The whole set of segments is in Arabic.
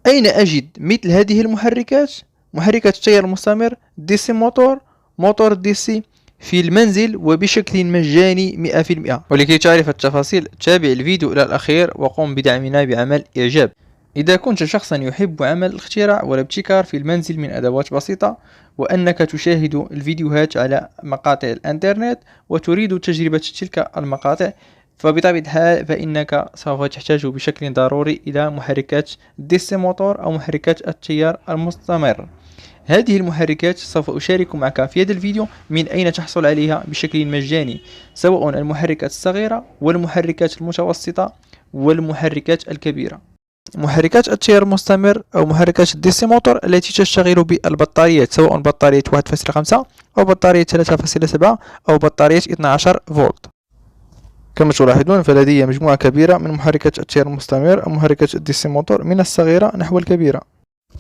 أين أجد مثل هذه المحركات؟ محركات التيار المستمر DC موتور، موتور DC في المنزل وبشكل مجاني 100%. ولكي تعرف التفاصيل تابع الفيديو إلى الأخير وقم بدعمنا بعمل إعجاب. إذا كنت شخصا يحب عمل الاختراع والابتكار في المنزل من أدوات بسيطة، وأنك تشاهد الفيديوهات على مقاطع الإنترنت وتريد تجربة تلك المقاطع، فبطبيعة الحال فإنك سوف تحتاج بشكل ضروري إلى محركات DC موتور أو محركات التيار المستمر. هذه المحركات سوف أشارك معك في هذا الفيديو من أين تحصل عليها بشكل مجاني، سواء المحركات الصغيرة والمحركات المتوسطة والمحركات الكبيرة. محركات التيار المستمر أو محركات الدي سي موتور التي تشتغل بالبطاريات، سواء بطارية 1.5 أو بطارية 3.7 أو بطارية 12 فولت. كما تلاحظون فلدي مجموعة كبيرة من محركات التيار المستمر أو محركات الدي سي موتور من الصغيرة نحو الكبيرة.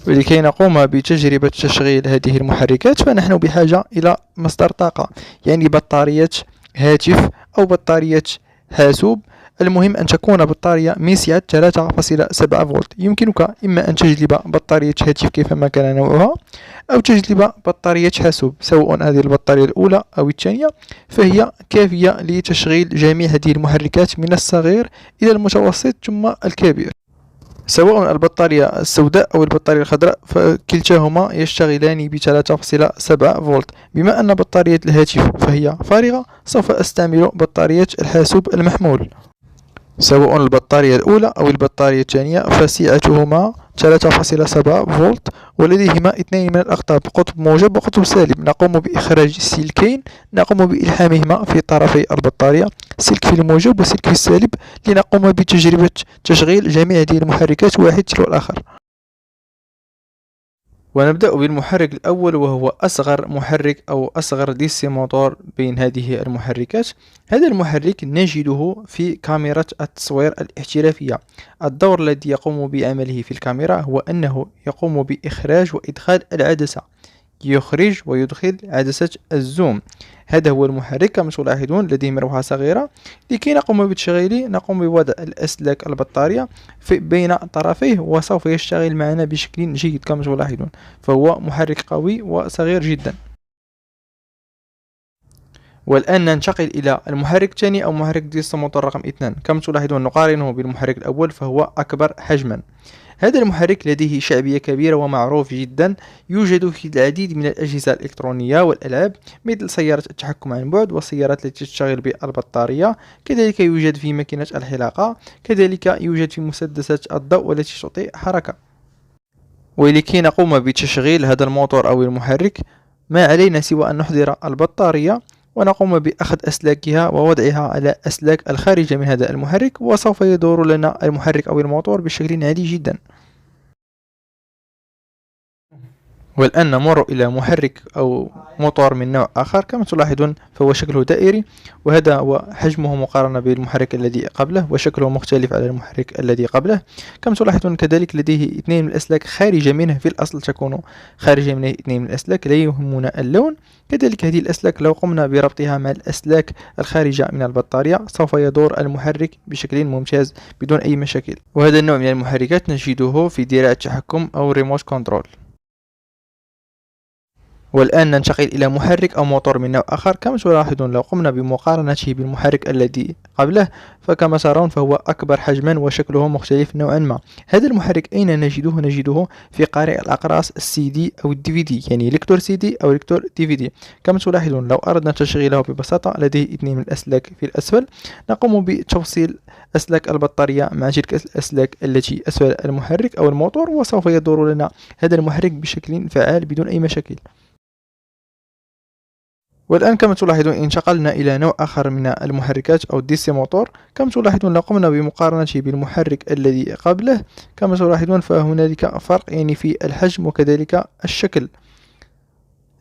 ولكي نقوم بتجربة تشغيل هذه المحركات فنحن بحاجة إلى مصدر طاقة، يعني بطارية هاتف أو بطارية حاسوب. المهم أن تكون بطارية من سعة 3.7 فولت. يمكنك إما أن تجلب بطارية هاتف كيفما كان نوعها، أو تجلب بطارية حاسوب، سواء هذه البطارية الأولى أو الثانية، فهي كافية لتشغيل جميع هذه المحركات من الصغير إلى المتوسط ثم الكبير. سواء البطارية السوداء أو البطارية الخضراء فكلتاهما يشتغلان ب 3.7 فولت. بما أن بطارية الهاتف فهي فارغة، سوف أستعمل بطارية الحاسوب المحمول. سواء البطارية الأولى أو البطارية الثانية فسعتهما 3.7 فولت، ولديهما اثنين من الأقطاب، قطب موجب وقطب سالب. نقوم بإخراج سلكين نقوم بإلحامهما في طرفي البطارية، سلك في الموجب وسلك في السالب، لنقوم بتجربة تشغيل جميع هذه المحركات واحد تلو الآخر. ونبدأ بالمحرك الأول، وهو أصغر محرك أو أصغر دي سي موتور بين هذه المحركات. هذا المحرك نجده في كاميرا التصوير الاحترافية. الدور الذي يقوم بعمله في الكاميرا هو أنه يقوم بإخراج وإدخال العدسة، يخرج ويدخل عدسة الزوم. هذا هو المحرك. كما تلاحظون لديه مروحة صغيرة. لكي نقوم بتشغيله نقوم بوضع الأسلاك البطارية بين طرفيه، وسوف يشتغل معنا بشكل جيد. كما تلاحظون فهو محرك قوي وصغير جدا. والآن ننتقل إلى المحرك الثاني أو محرك ديسو موتور رقم 2. كما تلاحظون نقارنه بالمحرك الأول فهو أكبر حجما. هذا المحرك لديه شعبية كبيرة ومعروف جدا، يوجد في العديد من الأجهزة الإلكترونية والألعاب، مثل سيارة التحكم عن بعد والسيارات التي تشتغل بالبطارية. كذلك يوجد في ماكينة الحلاقة، كذلك يوجد في مسدسات الضوء والتي تعطي حركة. ولكي نقوم بتشغيل هذا الموتور أو المحرك ما علينا سوى أن نحضر البطارية ونقوم بأخذ أسلاكها ووضعها على أسلاك الخارجة من هذا المحرك، وسوف يدور لنا المحرك أو الموتور بشكل عادي جدا. والآن نمر إلى محرك أو موتور من نوع آخر. كما تلاحظون فهو شكله دائري، وهذا هو حجمه مقارنة بالمحرك الذي قبله، وشكله مختلف على المحرك الذي قبله. كما تلاحظون كذلك لديه اثنين من الأسلاك خارجة منه، في الأصل تكون خارجة منه اثنين من الأسلاك، لا يهمنا اللون. كذلك هذه الأسلاك لو قمنا بربطها مع الأسلاك الخارجة من البطارية سوف يدور المحرك بشكل ممتاز بدون أي مشاكل. وهذا النوع من المحركات نجده في دراع التحكم أو ريموت كنترول. والآن ننتقل إلى محرك أو موتور من نوع آخر. كما تلاحظون لو قمنا بمقارنته بالمحرك الذي قبله فكما ترون فهو أكبر حجما وشكله مختلف نوعا ما. هذا المحرك أين نجده؟ نجده في قارئ الأقراص CD أو DVD، يعني ليكتور CD أو ليكتور DVD. كما تلاحظون لو أردنا تشغيله ببساطة لديه اثنين من الأسلاك في الأسفل، نقوم بتوصيل أسلاك البطارية مع تلك الأسلاك التي أسفل المحرك أو الموتور، وسوف يدور لنا هذا المحرك بشكل فعال بدون أي مشاكل. والآن كما تلاحظون انتقلنا إلى نوع آخر من المحركات أو الدي سي موتور. كما تلاحظون لو قمنا بمقارنته بالمحرك الذي قبله كما تلاحظون فهنالك فرق يعني في الحجم وكذلك الشكل.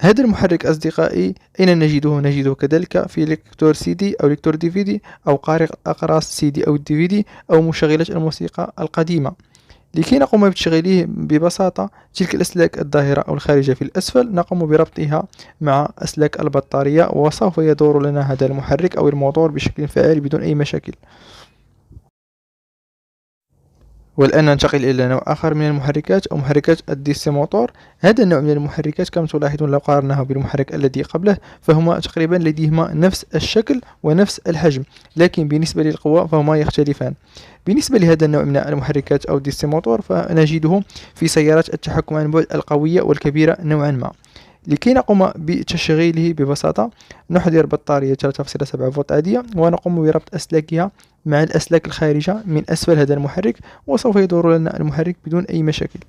هذا المحرك أصدقائي أين نجده؟ نجده كذلك في ليكتور CD أو ليكتور DVD أو قارئ أقراص CD أو DVD أو مشغلات الموسيقى القديمة. لكي نقوم بتشغيله ببساطة تلك الأسلاك الظاهرة أو الخارجة في الأسفل نقوم بربطها مع أسلاك البطارية، وسوف يدور لنا هذا المحرك أو الموتور بشكل فعال بدون أي مشاكل. والآن ننتقل إلى نوع آخر من المحركات أو محركات الدي سي موتور. هذا النوع من المحركات كما تلاحظون لو قارناه بالمحرك الذي قبله فهما تقريبا لديهما نفس الشكل ونفس الحجم، لكن بالنسبة للقوة فهما يختلفان. بالنسبة لهذا النوع من المحركات أو دي سي موتور فنجده في سيارات التحكم عن بعد القوية والكبيرة نوعا ما. لكي نقوم بتشغيله ببساطة نحضر بطارية 3.7 فولت عادية ونقوم بربط أسلاكها مع الأسلاك الخارجة من أسفل هذا المحرك، وسوف يدور لنا المحرك بدون أي مشاكل.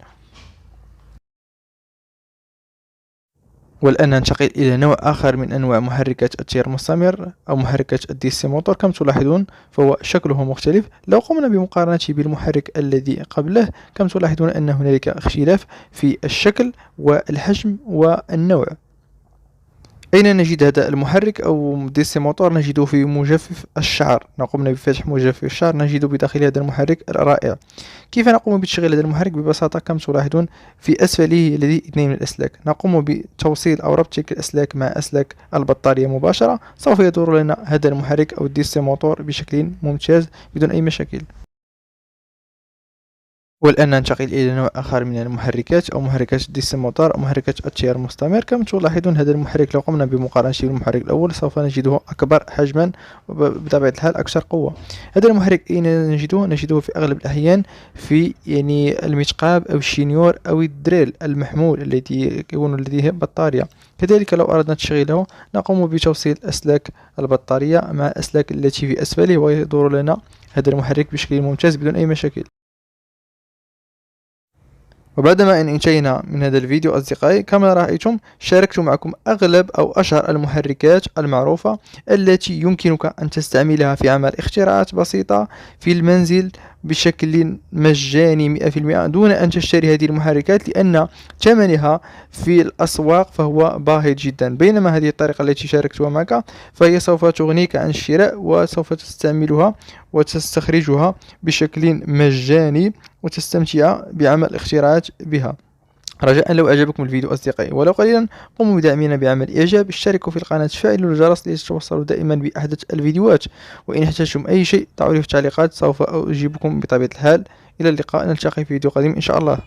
والآن ننتقل إلى نوع آخر من أنواع محركات التيار المستمر أو محركات الدي سي موتور. كما تلاحظون فهو شكله مختلف. لو قمنا بمقارنته بالمحرك الذي قبله كما تلاحظون أن هنالك اختلاف في الشكل والحجم والنوع. أين نجد هذا المحرك أو دي سي موتور؟ نجده في مجفف الشعر. نقوم بفتح مجفف الشعر نجد بداخل هذا المحرك الرائع. كيف نقوم بتشغيل هذا المحرك؟ ببساطة كما تلاحظون في أسفله لديه 2 من الأسلاك، نقوم بتوصيل أو ربط تلك الأسلاك مع أسلاك البطارية مباشرة، سوف يدور لنا هذا المحرك أو الدي سي موتور بشكل ممتاز بدون أي مشاكل. والآن ننتقل إلى نوع آخر من المحركات أو محركات الدي سي موتور أو محركات التيار المستمر. كما تلاحظون هذا المحرك لو قمنا بمقارنته بالمحرك الأول سوف نجده أكبر حجما وبطبيعة الحال أكثر قوة. هذا المحرك أين نجده؟ نجده في أغلب الأحيان في المتقاب أو الشنيور أو الدريل المحمول الذي يكون لديه بطارية. كذلك لو أردنا تشغيله نقوم بتوصيل أسلاك البطارية مع الأسلاك التي في أسفله ويدور لنا هذا المحرك بشكل ممتاز بدون أي مشاكل. وبعدما أن انتهينا من هذا الفيديو أصدقائي، كما رأيتم شاركت معكم أغلب أو أشهر المحركات المعروفة التي يمكنك أن تستعملها في عمل اختراعات بسيطة في المنزل بشكل مجاني 100% دون أن تشتري هذه المحركات، لأن ثمنها في الأسواق فهو باهظ جدا، بينما هذه الطريقة التي شاركتها معك فهي سوف تغنيك عن الشراء وسوف تستعملها وتستخرجها بشكل مجاني وتستمتع بعمل اختراعات بها. رجاء لو أعجبكم الفيديو أصدقائي ولو قليلا قوموا بدعمنا بعمل إعجاب، اشتركوا في القناة، فعلوا الجرس لتتوصلوا دائما بأحدث الفيديوهات، وإن احتجتم أي شيء ضعوا لي في التعليقات سوف أجيبكم بطبيعة الحال. إلى اللقاء، نلتقي في فيديو قادم إن شاء الله.